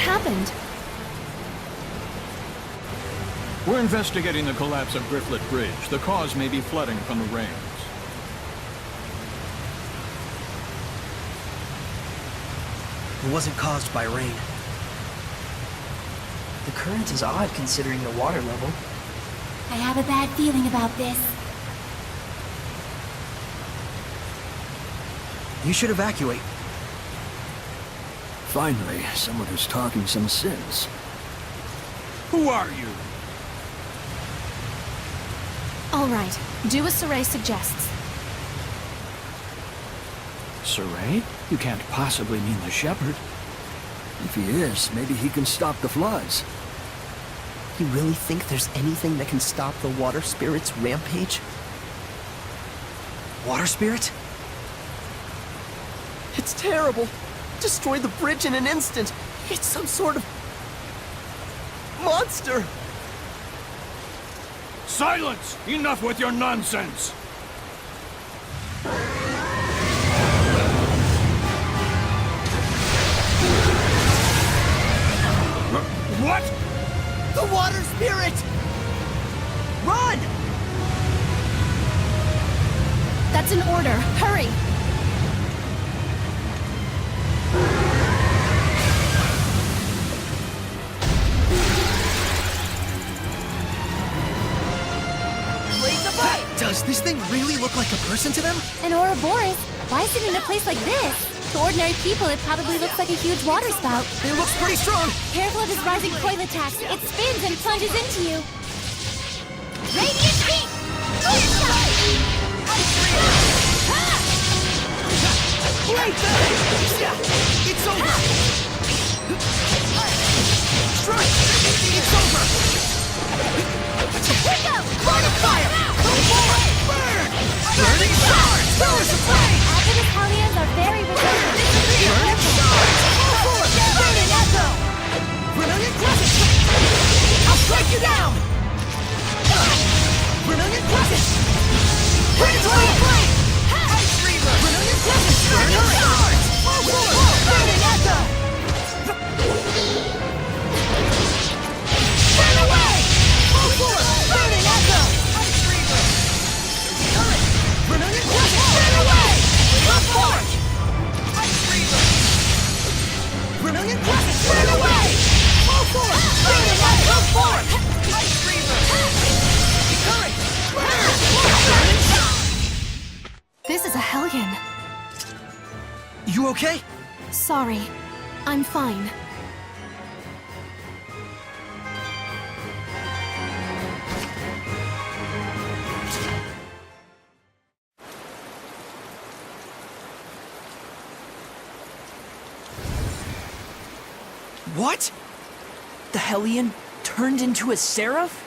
happened? We're investigating the collapse of Grifflet Bridge. The cause may be flooding from the rains. It wasn't caused by rain. The current is odd considering the water level. I have a bad feeling about this. You should evacuate. Finally, someone who's talking some sense. Who are you? All right, do as Saray suggests. Saray? You can't possibly mean the shepherd. If he is, maybe he can stop the floods. You really think there's anything that can stop the water spirit's rampage? Water spirit? It's terrible. Destroyed the bridge in an instant. It's some sort of monster. Silence! Enough with your nonsense! What? The water spirit! Run! That's an order. Hurry! Does this thing really look like a person to them? An Ouroboros? Why is it in a place like this? To ordinary people, it probably looks like a huge water spout. It looks pretty strong! Careful of his rising coil attacks. It spins and plunges into you. Radiant heat! Great! It's over! Strike! It's over! Here Line of fire! Go forward! Burn! Burning shards! Pillars of flame! Alchemist Hellions are very resistant. Burning shards! Go forward! Burning echo! Brilliant crescent! I'll strike you down! Brilliant crescent! Predatory flame! Ice Reaver! Brilliant crescent! Burning shards! Go forward! Burning echo! Burn away! Go forward! Burning echo! Ice Reaver! Brilliant crescent! Burn away! Go forward! Ice Reaver! Brilliant crescent! Burn away! Go forward! Burning echo! Go forward! Ice Reaver! Current! Burning shot! This is a Hellion. You okay? Sorry. I'm fine. What? The Hellion turned into a seraph?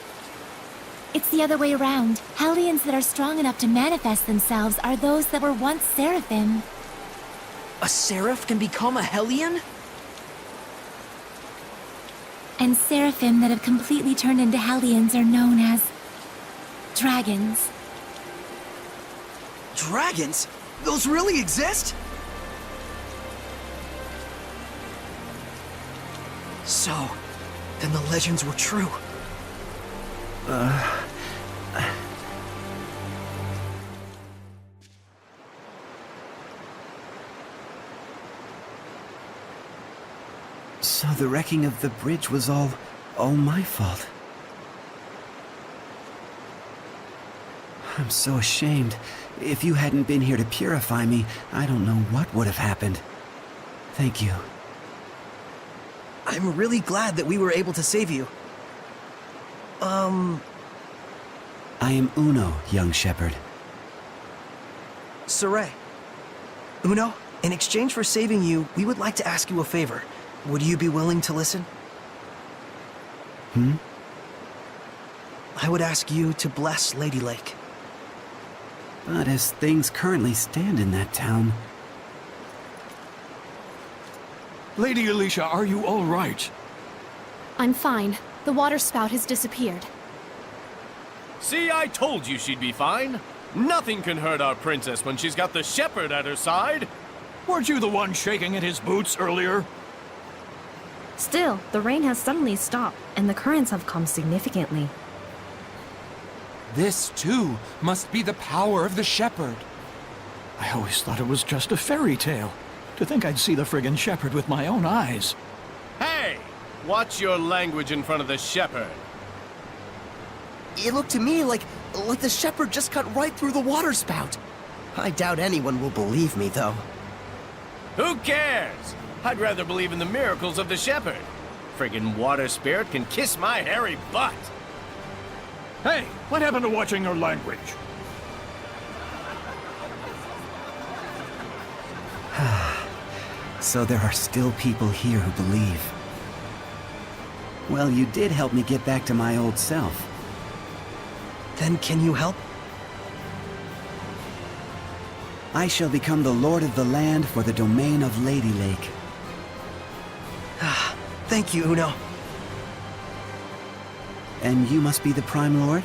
It's the other way around. Hellions that are strong enough to manifest themselves are those that were once seraphim. A seraph can become a Hellion? And seraphim that have completely turned into Hellions are known as dragons. Dragons? Those really exist? So, then the legends were true. So the wrecking of the bridge was all my fault. I'm so ashamed. If you hadn't been here to purify me, I don't know what would have happened. Thank you. I'm really glad that we were able to save you. I am Uno, young shepherd. Saray. Uno, in exchange for saving you, we would like to ask you a favor. Would you be willing to listen? I would ask you to bless Lady Lake. But as things currently stand in that town... Lady Alicia, are you all right? I'm fine. The water spout has disappeared. See, I told you she'd be fine. Nothing can hurt our princess when she's got the shepherd at her side. Weren't you the one shaking in his boots earlier? Still, the rain has suddenly stopped, and the currents have calmed significantly. This, too, must be the power of the shepherd. I always thought it was just a fairy tale. To think I'd see the friggin' shepherd with my own eyes. Hey! Watch your language in front of the shepherd. It looked to me like the shepherd just cut right through the water spout. I doubt anyone will believe me, though. Who cares? I'd rather believe in the miracles of the shepherd. Friggin' water spirit can kiss my hairy butt. Hey, what happened to watching your language? So there are still people here who believe. Well, you did help me get back to my old self. Then can you help? I shall become the Lord of the land for the domain of Lady Lake. Thank you, Uno. And you must be the Prime Lord?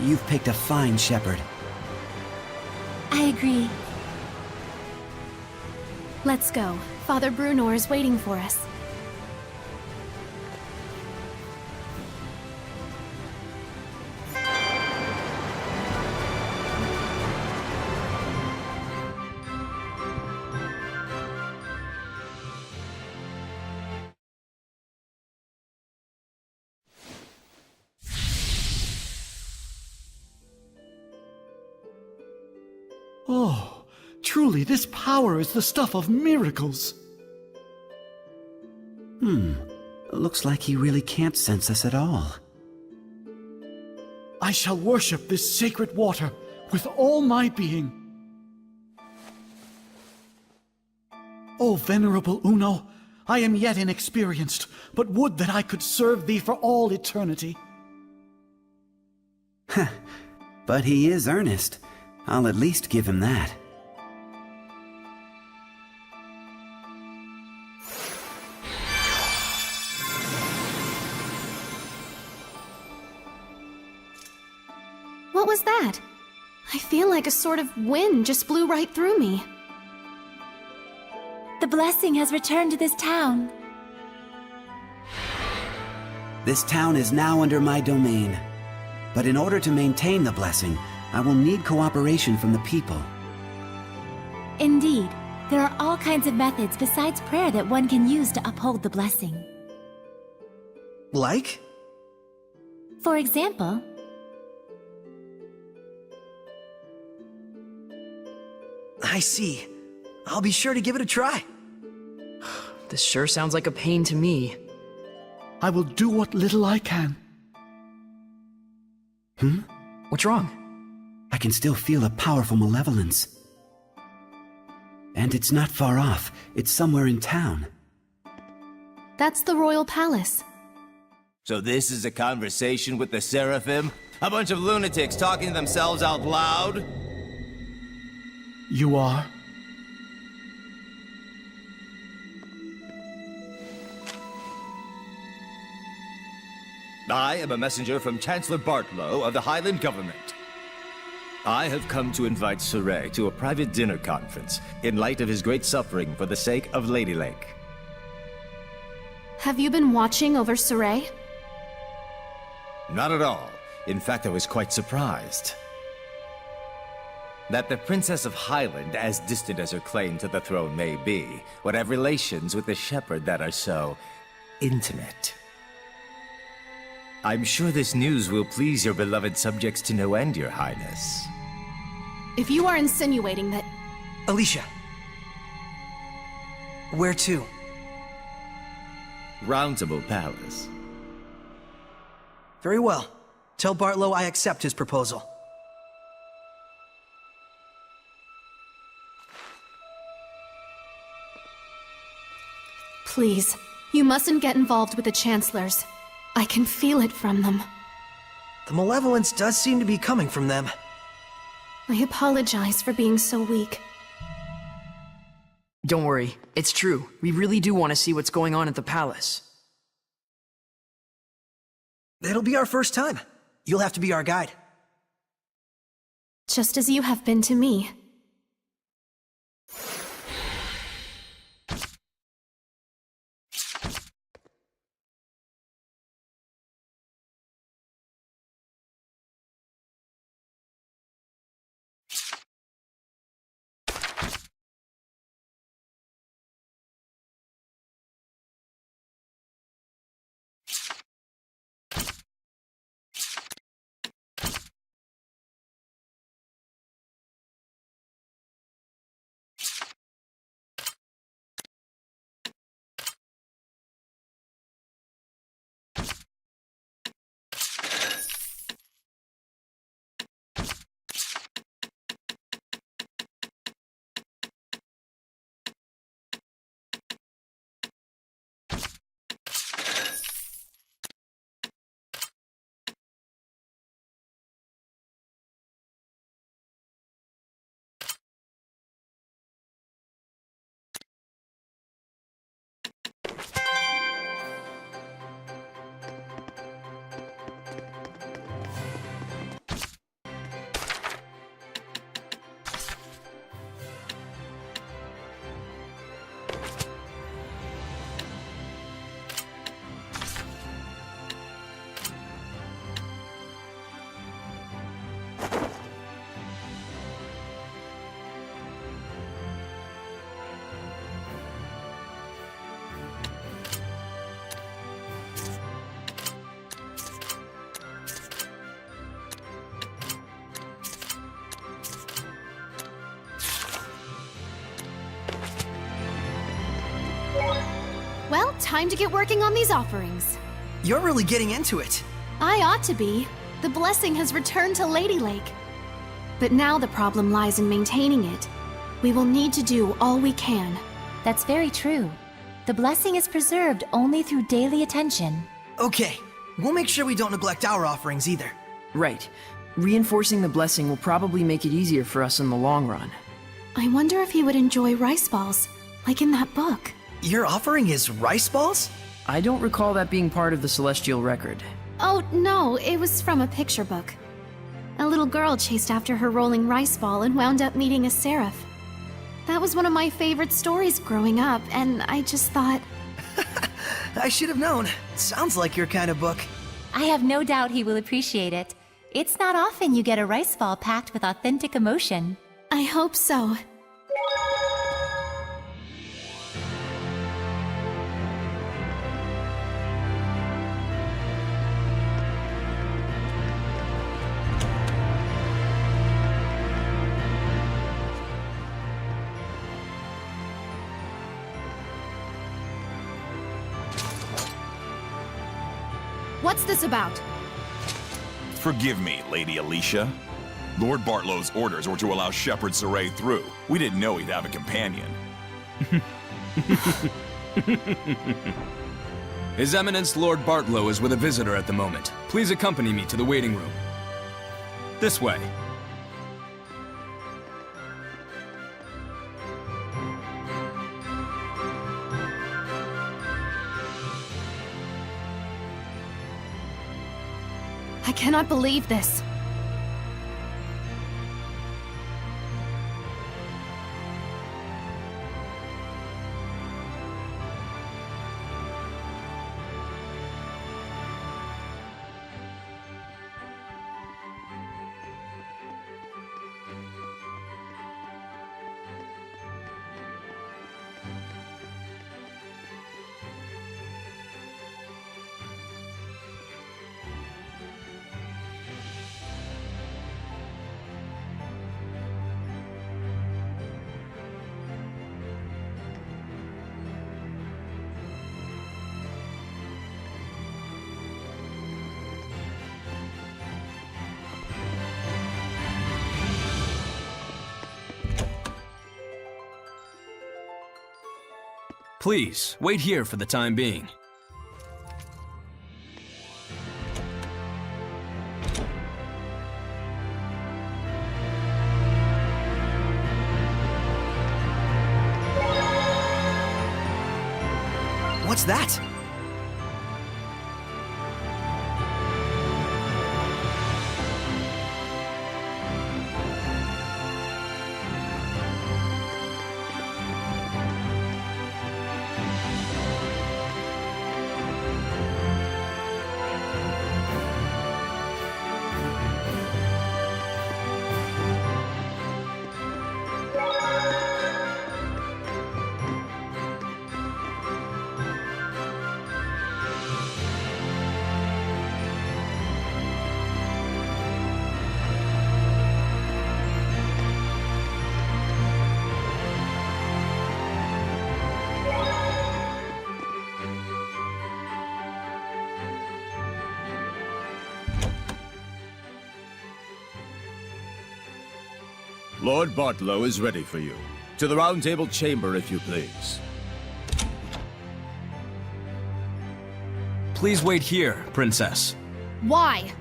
You've picked a fine shepherd. I agree. Let's go. Father Brunor is waiting for us. Oh, truly this power is the stuff of miracles. Looks like he really can't sense us at all. I shall worship this sacred water with all my being. O venerable Uno, I am yet inexperienced, but would that I could serve thee for all eternity. But he is earnest. I'll at least give him that. What was that? I feel like a sort of wind just blew right through me. The blessing has returned to this town. This town is now under my domain. But in order to maintain the blessing, I will need cooperation from the people. Indeed, there are all kinds of methods besides prayer that one can use to uphold the blessing. Like? For example, I see. I'll be sure to give it a try. This sure sounds like a pain to me. I will do what little I can. What's wrong? I can still feel a powerful malevolence. And it's not far off. It's somewhere in town. That's the royal palace. So this is a conversation with the Seraphim? A bunch of lunatics talking to themselves out loud? You are? I am a messenger from Chancellor Bartlow of the Highland government. I have come to invite Suray to a private dinner conference in light of his great suffering for the sake of Lady Lake. Have you been watching over Suray? Not at all. In fact, I was quite surprised. That the Princess of Highland, as distant as her claim to the throne may be, would have relations with the shepherd that are so intimate. I'm sure this news will please your beloved subjects to no end, Your Highness. If you are insinuating that... Alicia. Where to? Roundtable Palace. Very well. Tell Bartlow I accept his proposal. Please, you mustn't get involved with the Chancellors. I can feel it from them. The malevolence does seem to be coming from them. I apologize for being so weak. Don't worry, it's true. We really do want to see what's going on at the palace. It'll be our first time. You'll have to be our guide. Just as you have been to me. time to get working on these offerings. You're really getting into it. I ought to be. The blessing has returned to Lady Lake. But now the problem lies in maintaining it. We will need to do all we can. That's very true. The blessing is preserved only through daily attention. Okay, we'll make sure we don't neglect our offerings either. Right. Reinforcing the blessing will probably make it easier for us in the long run. I wonder if he would enjoy rice balls, like in that book. Your offering is rice balls? I don't recall that being part of the Celestial Record. Oh, no, it was from a picture book. A little girl chased after her rolling rice ball and wound up meeting a seraph. That was one of my favorite stories growing up, and I just thought... I should have known. Sounds like your kind of book. I have no doubt he will appreciate it. It's not often you get a rice ball packed with authentic emotion. I hope so. What's this about? Forgive me, Lady Alicia. Lord Bartlow's orders were to allow Shepherd Saray through. We didn't know he'd have a companion. His Eminence Lord Bartlow is with a visitor at the moment. Please accompany me to the waiting room. This way. I cannot believe this. Please, wait here for the time being. What's that? Lord Bartlow is ready for you. To the Round Table Chamber, if you please. Please wait here, Princess. Why?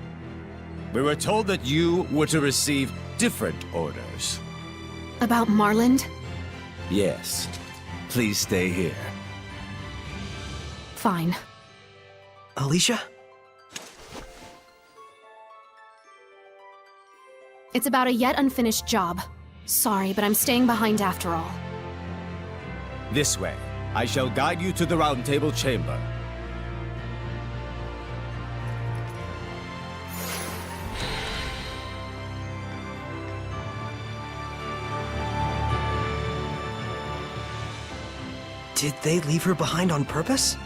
We were told that you were to receive different orders. About Marland? Yes. Please stay here. Fine. Alicia? It's about a yet unfinished job. Sorry, but I'm staying behind after all. This way. I shall guide you to the Round Table Chamber. Did they leave her behind on purpose?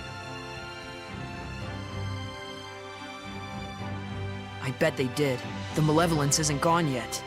I bet they did. The malevolence isn't gone yet.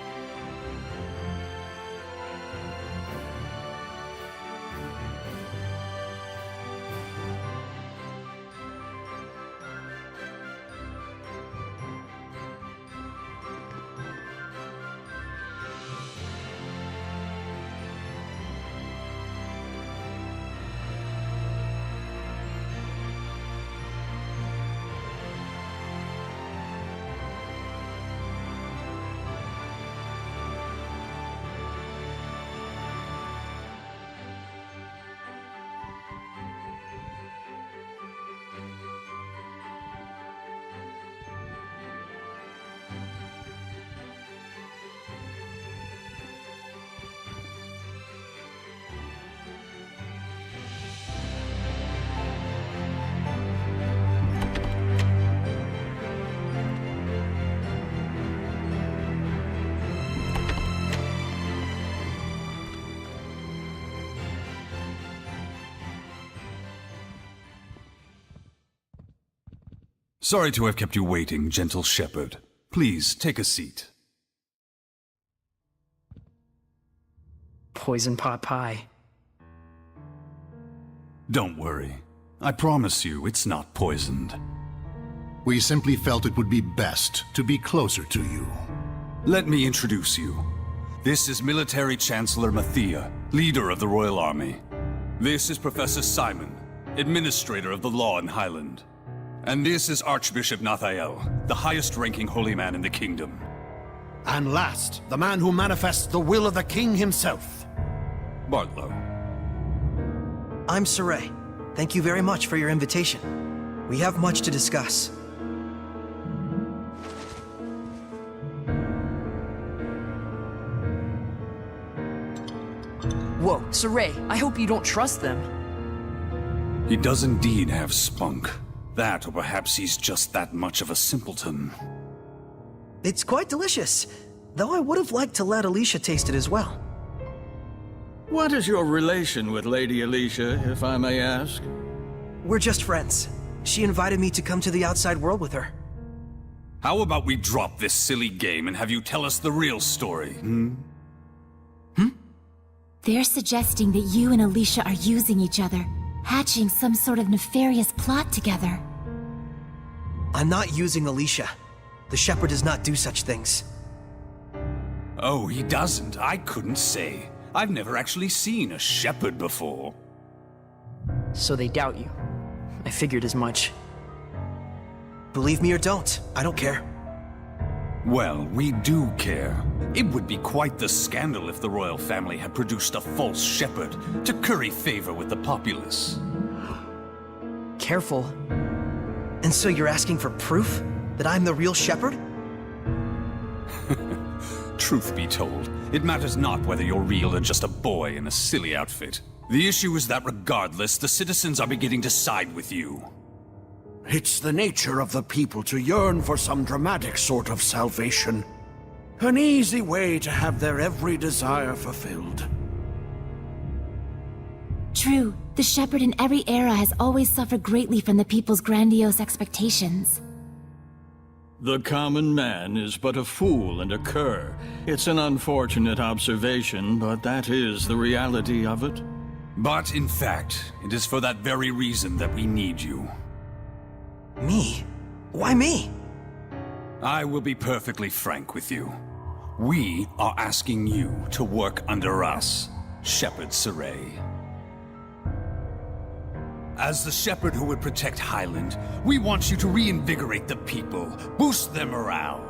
Sorry to have kept you waiting, gentle shepherd. Please, take a seat. Poison pot pie. Don't worry. I promise you, it's not poisoned. We simply felt it would be best to be closer to you. Let me introduce you. This is Military Chancellor Mathia, leader of the Royal Army. This is Professor Simon, administrator of the law in Highland. And this is Archbishop Nathael, the highest-ranking holy man in the kingdom. And last, the man who manifests the will of the king himself. Bartlow. I'm Saray. Thank you very much for your invitation. We have much to discuss. Whoa, Saray, I hope you don't trust them. He does indeed have spunk. That, or perhaps he's just that much of a simpleton. It's quite delicious, though I would have liked to let Alicia taste it as well. What is your relation with Lady Alicia, if I may ask? We're just friends. She invited me to come to the outside world with her. How about we drop this silly game and have you tell us the real story, They're suggesting that you and Alicia are using each other, hatching some sort of nefarious plot together. I'm not using Alicia. The Shepherd does not do such things. Oh, he doesn't? I couldn't say. I've never actually seen a shepherd before. So they doubt you. I figured as much. Believe me or don't, I don't care. Well, we do care. It would be quite the scandal if the royal family had produced a false shepherd to curry favor with the populace. Careful. And so you're asking for proof that I'm the real shepherd? Truth be told, it matters not whether you're real or just a boy in a silly outfit. The issue is that regardless, the citizens are beginning to side with you. It's the nature of the people to yearn for some dramatic sort of salvation. An easy way to have their every desire fulfilled. True, the Shepherd in every era has always suffered greatly from the people's grandiose expectations. The common man is but a fool and a cur. It's an unfortunate observation, but that is the reality of it. But in fact, it is for that very reason that we need you. Me? Why me? I will be perfectly frank with you. We are asking you to work under us, Shepherd Saray. As the shepherd who would protect Highland, we want you to reinvigorate the people, boost their morale.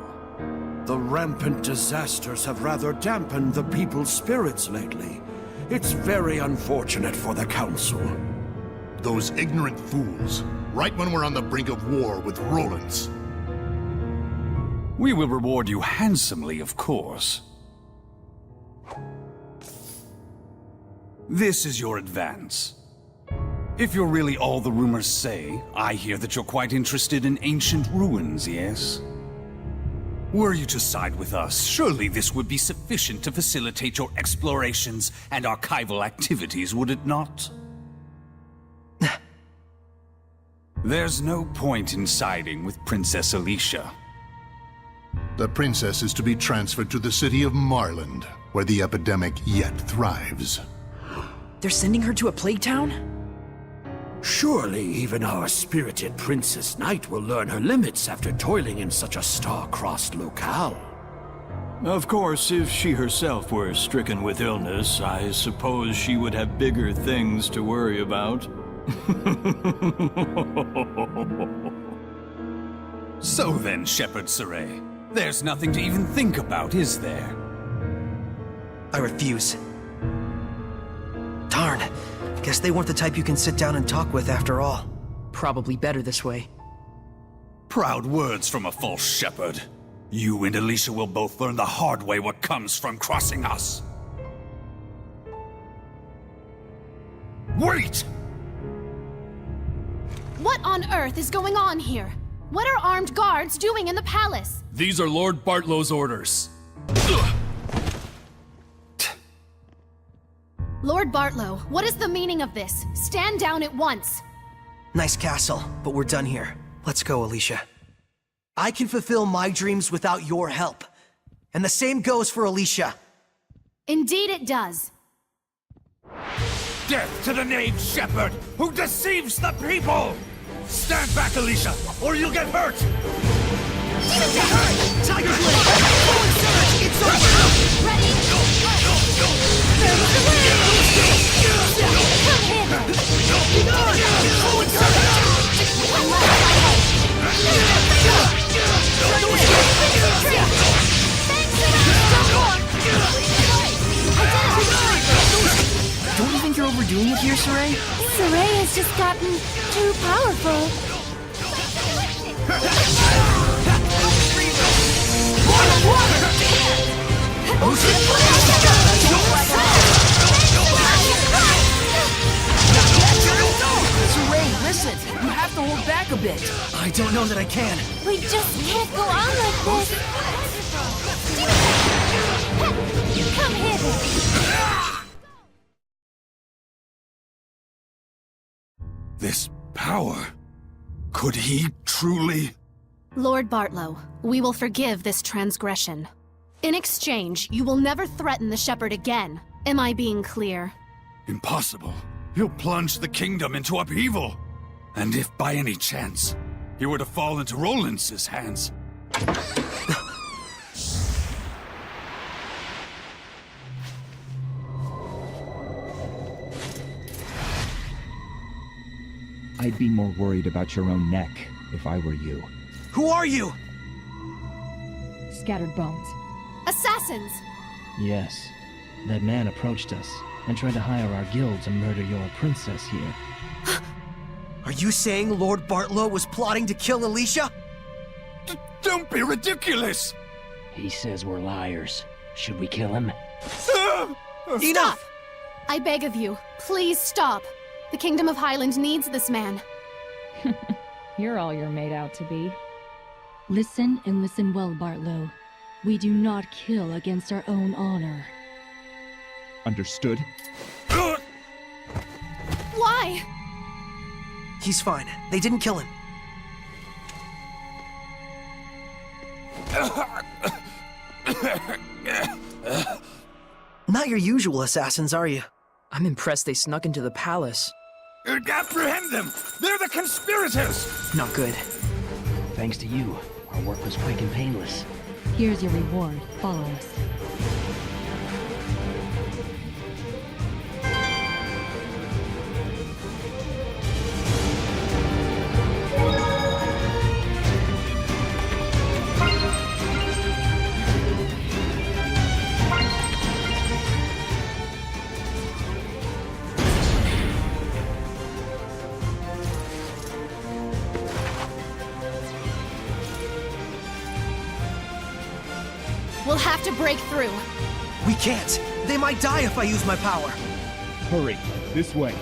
The rampant disasters have rather dampened the people's spirits lately. It's very unfortunate for the Council. Those ignorant fools, right when we're on the brink of war with Roland's. We will reward you handsomely, of course. This is your advance. If you're really all the rumors say, I hear that you're quite interested in ancient ruins, yes? Were you to side with us, surely this would be sufficient to facilitate your explorations and archival activities, would it not? There's no point in siding with Princess Alicia. The princess is to be transferred to the city of Marland, where the epidemic yet thrives. They're sending her to a plague town? Surely even our spirited Princess Knight will learn her limits after toiling in such a star-crossed locale. Of course, if she herself were stricken with illness, I suppose she would have bigger things to worry about. So then, Shepherd Saray, there's nothing to even think about, is there? I refuse. Darn. Guess they weren't the type you can sit down and talk with after all. Probably better this way. Proud words from a false shepherd. You and Alicia will both learn the hard way what comes from crossing us. Wait! What on earth is going on here? What are armed guards doing in the palace? These are Lord Bartlow's orders. Lord Bartlow, what is the meaning of this? Stand down at once! Nice castle, but we're done here. Let's go, Alicia. I can fulfill my dreams without your help. And the same goes for Alicia. Indeed it does. Death to the named shepherd who deceives the people! Stand back, Alicia, or you'll get hurt! Tiger's Blade! Forward surge! It's over! Ready? Be gone! Forward Don't you think you're overdoing it here, Saray? Saray has just gotten too powerful. Saray, listen! You have to hold back a bit. I don't know that I can. We just can't go on like this. Come here then. This power... Could he truly... Lord Bartlow, we will forgive this transgression. In exchange, you will never threaten the Shepherd again. Am I being clear? Impossible. He'll plunge the kingdom into upheaval. And if by any chance he were to fall into Rollins' hands... I'd be more worried about your own neck if I were you. Who are you? Scattered bones. Assassins! Yes. That man approached us and tried to hire our guild to murder your princess here. Are you saying Lord Bartlow was plotting to kill Alicia? Don't be ridiculous! He says we're liars. Should we kill him? Enough! I beg of you, please stop. The Kingdom of Highland needs this man. You're all you're made out to be. Listen and listen well, Bartlow. We do not kill against our own honor. Understood? Why? He's fine. They didn't kill him. Not your usual assassins, are you? I'm impressed they snuck into the palace. Apprehend them! They're the conspirators! Not good. Thanks to you, our work was quick and painless. Here's your reward. Follow us. We'll have to break through. We can't. They might die if I use my power. Hurry, this way.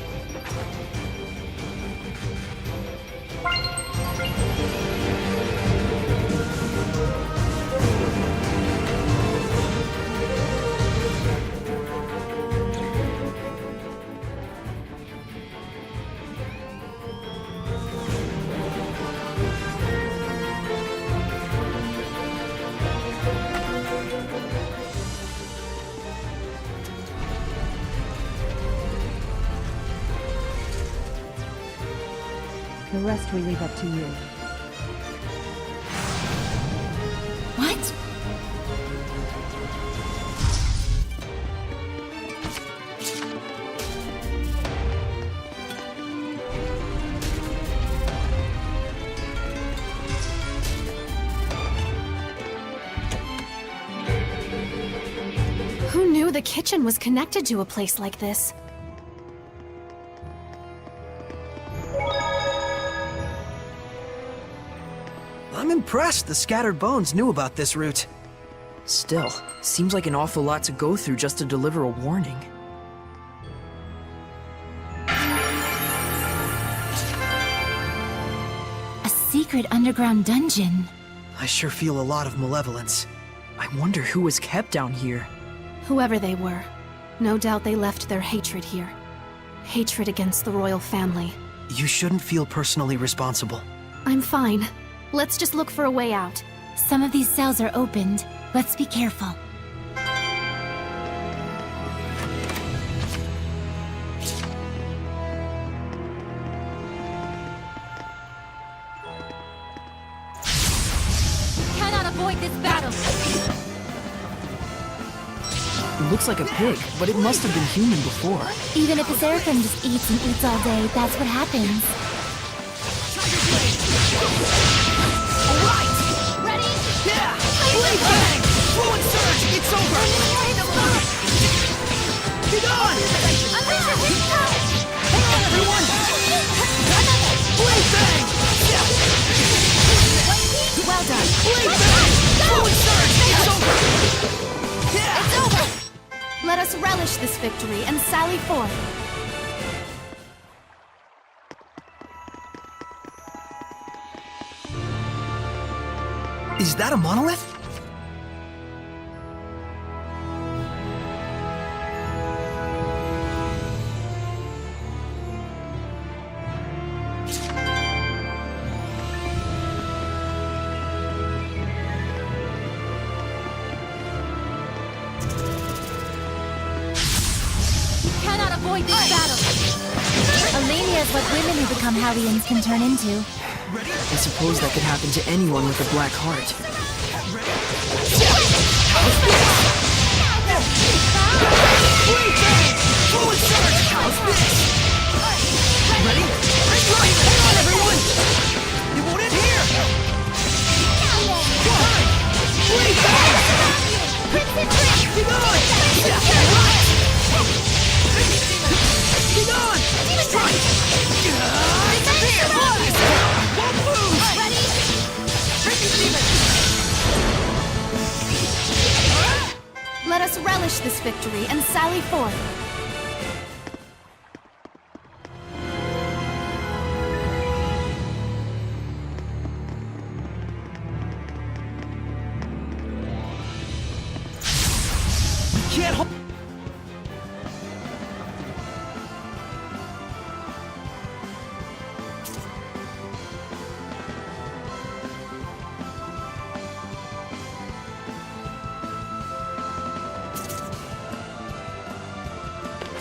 The rest we leave up to you. What? Who knew the kitchen was connected to a place like this? I'm impressed the Scattered Bones knew about this route. Still, seems like an awful lot to go through just to deliver a warning. A secret underground dungeon. I sure feel a lot of malevolence. I wonder who was kept down here. Whoever they were, no doubt they left their hatred here. Hatred against the royal family. You shouldn't feel personally responsible. I'm fine. Let's just look for a way out. Some of these cells are opened. Let's be careful. Cannot avoid this battle. It looks like a pig, but it must have been human before. Even if a seraphim just eats and eats all day, that's what happens. Alright! Ready? Yeah! Blade bang! Fluid surge! It's over! Get on! Hang on, everyone! Blade bang! Well done. Blade bang! Fluid surge! It's over! Yeah! It's over! Let us relish this victory and sally forth. Is that a monolith? Cannot avoid this battle. Alenia is what women who become Hellions can turn into. I suppose that could happen to anyone with a black heart. Fluid surge! How's this? Ready? Hang on, everyone! It won't end here! Blade bang! Get on! Get on! Strike! Here! Won't lose! Let us relish this victory and sally forth. Can't hold.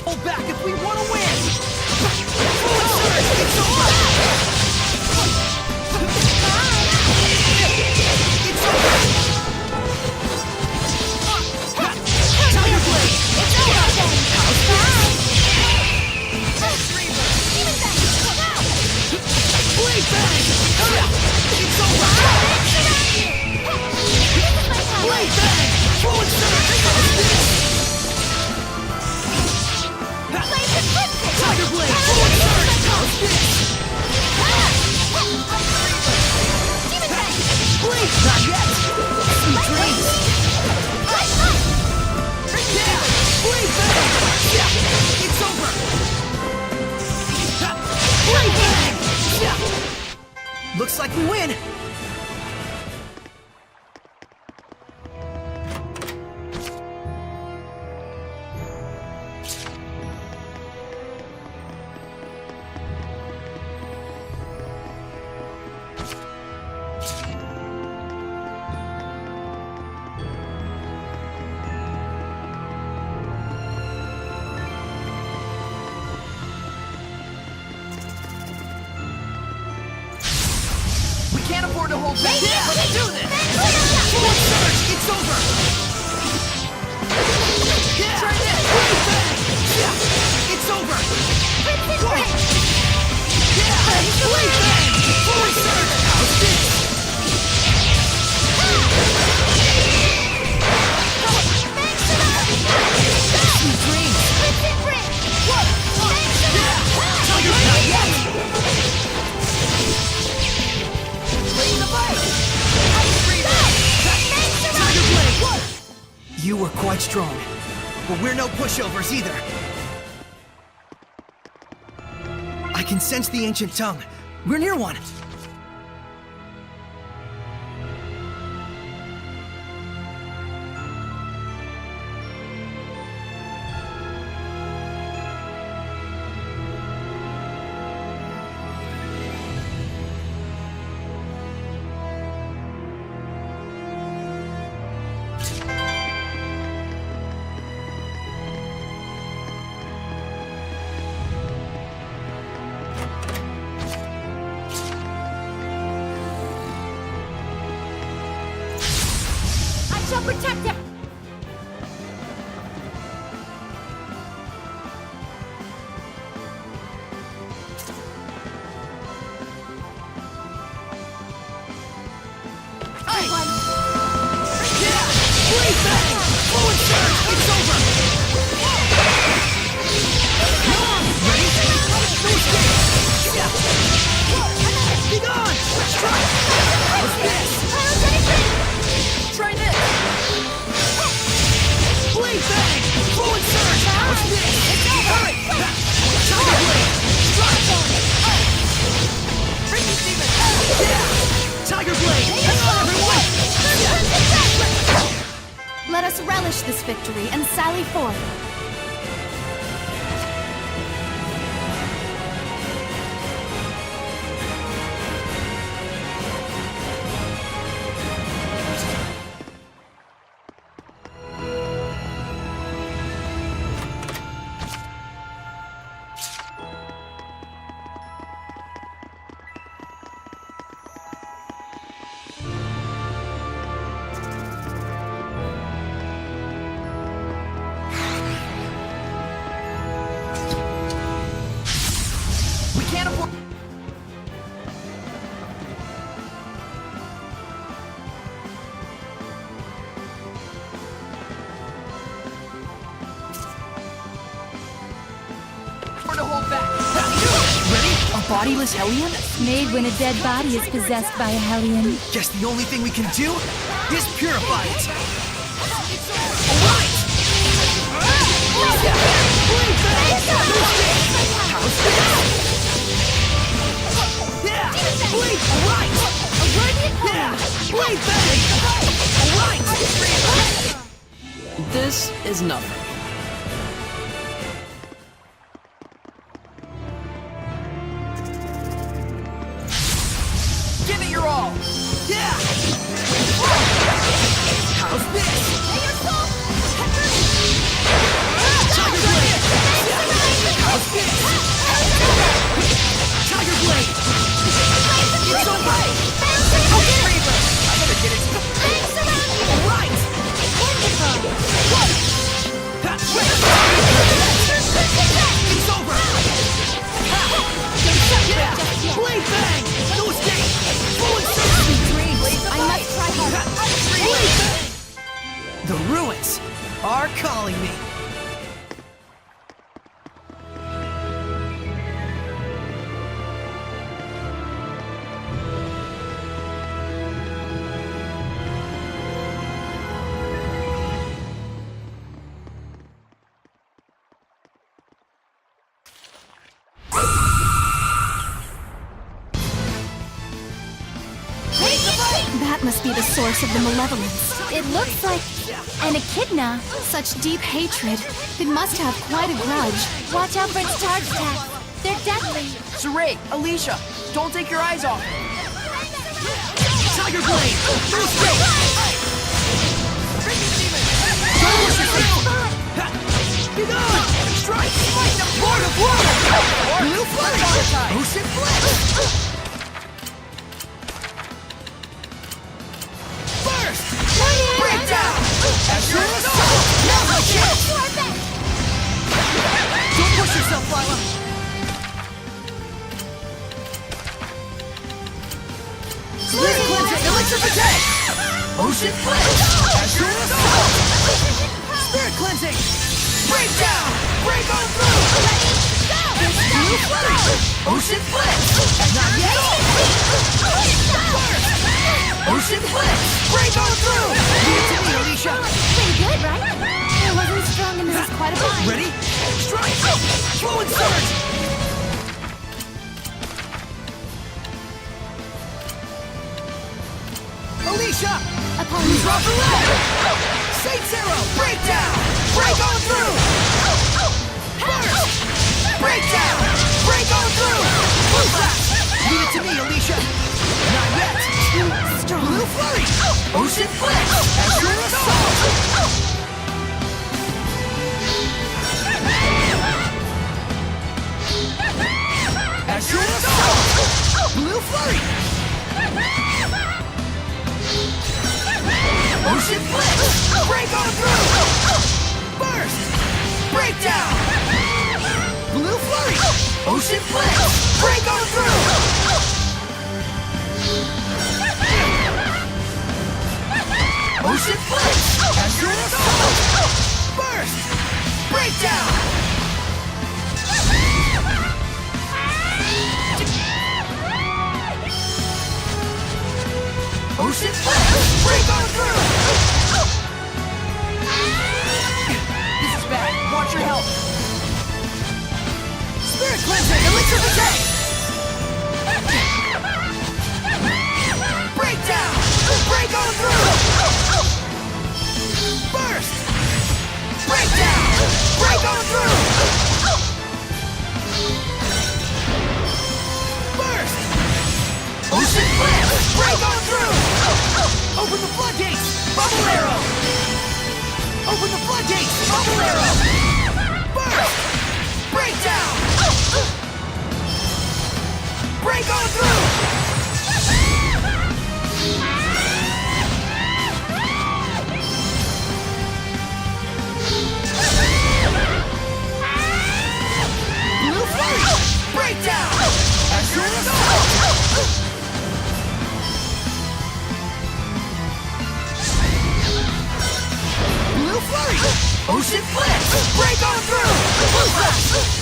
Hold back if we want to win. Fluid surge! It's over! It's over! Tiger Blade! It's over! How's this? Blade bang! It's over! Blade bang! Fluid surge! How's this? Tiger Blade! Fluid surge! How's this? Blade! Not yet! Sweet dreams! Yeah! Blade bang! Yeah! It's over! Blade bang! Yeah! Looks like we win! We can't afford to hold back. Yeah, let's do this! Fluid surge! It's over! Yeah! Try this! Blade bang! Yeah! It's over! Go! Yeah! Blade bang! Fluid surge! How's this? Sweet dreams! Yeah! Tiger not yet! Lead the fight! Tiger Blade! You were quite strong, but we're no pushovers either. I can sense the ancient tongue. We're near one. Go protect him! Try this! Blade bang! Forward surge! How's this? Hurry! Tiger blade! Strike! Freaking demon! Tiger blade! Hang on, everyone! Let us relish this victory and sally forth. Bodiless Hellion? Made when a dead body is possessed by a Hellion. Guess the only thing we can do is purify it. Alright! How's this? Yeah! Blade! Alright! Yeah! Blade bang! Alright! This is nothing. Give it your all! Yeah! How's this? Tiger blade! How's this? Tiger blade! It's over! Okay, Reaver! I better get it. Alright! It's over! Yeah! Blade bang! No escape! I must try harder. The ruins are calling me. That must be the source of the malevolence. It looks like an echidna. Such deep hatred. It must have quite a grudge. Watch out for its charge attacks. They're deadly. Saray, Alicia, don't take your eyes off. Tiger blade! No escape! Don't push yourself! Get on! Strike! Lord of Water! Blue flame! Ocean flame! Breakdown! Azure assault! Now shit! Don't push yourself, Lila! Spirit cleansing! Elixir protect! Ocean flame! Azure assault! Spirit cleansing! Breakdown! Break on through! Blue flame! Ocean flame! Not yet! Burst! Ocean flame! Break on through! Give it to me, Alicia! Pretty good, right? I wasn't strong and this is quite a bind. Ready? Strike! Flow and surge! Alicia! Opponent. Drop the leg! Saints Arrow! Breakdown! Break on through! Burst! Breakdown! Break on through! Blue flash! Leave it to me, Alicia! Not yet! Strong. Blue flurry! Ocean flex! Azure assault! Azure assault! Blue flurry! Ocean flex! Breakdown! Blue Flurry! Ocean Blitz! Break on through! Ocean Blitz! As your assault! Burst! Breakdown! Ocean Blitz! Break on through! This is bad. Watch your health. Spirit Cleansing! Elixir of Attack! Breakdown! Break on through! Burst! Breakdown! Break on through! Burst! Ocean Blitz! Break on through! Open the floodgates! Bubble Arrow! Open the floodgates! Bubble Arrow! Burst! Breakdown! Break on through! Blue Flurry! Breakdown! As your assault! Blue Flurry! Ocean Blitz! Break on through! Blue Flash!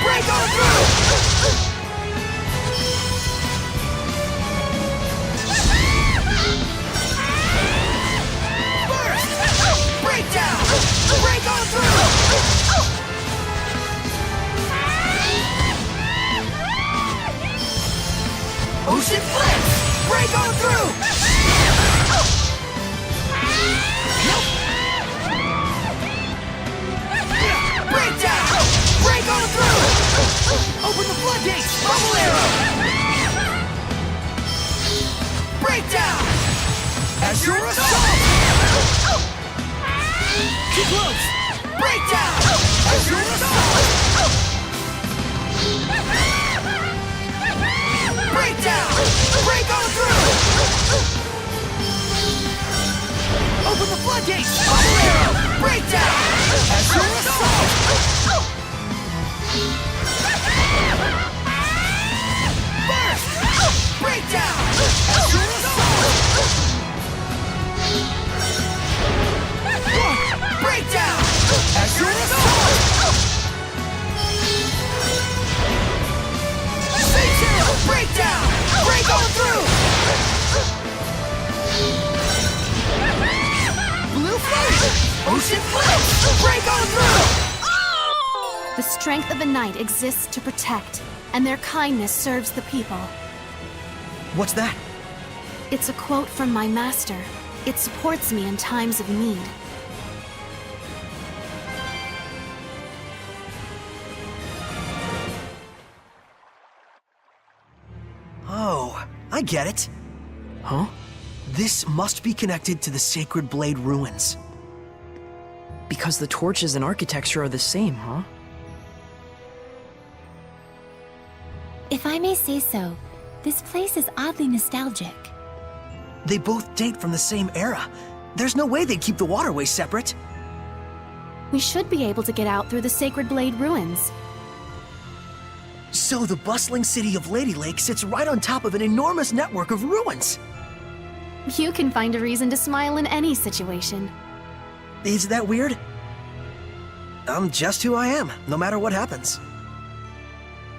Break on through! Burst! Breakdown! Break on through! Ocean Blitz! Break on through! Breakdown! Break on through! Open the floodgates! Bubble Arrow! Breakdown! As your assault! Too close! Breakdown! As your assault! Breakdown! Break on through! Open the floodgates! Bubble Arrow! Breakdown! As your assault! Burst! Breakdown! As your assault! Breakdown! As your assault! Zestiria! Breakdown! Break on through! Blue Flurry! Ocean Blitz! Break on through! The strength of a knight exists to protect, and their kindness serves the people. What's that? It's a quote from my master. It supports me in times of need. Oh, I get it. Huh? This must be connected to the Sacred Blade ruins. Because the torches and architecture are the same, huh? If I may say so, this place is oddly nostalgic. They both date from the same era. There's no way they'd keep the waterways separate. We should be able to get out through the Sacred Blade ruins. So the bustling city of Lady Lake sits right on top of an enormous network of ruins. You can find a reason to smile in any situation. Is that weird? I'm just who I am, no matter what happens.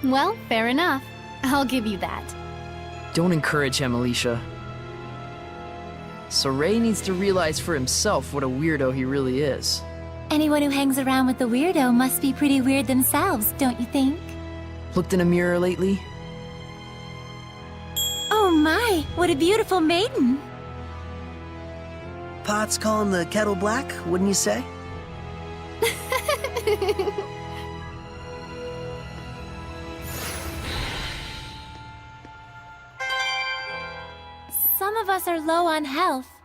Well, fair enough. I'll give you that. Don't encourage him, Alicia. Saray needs to realize for himself what a weirdo he really is. Anyone who hangs around with a weirdo must be pretty weird themselves, don't you think? Looked in a mirror lately? Oh my, what a beautiful maiden! Pot's calling the kettle black, wouldn't you say? Some of us are low on health.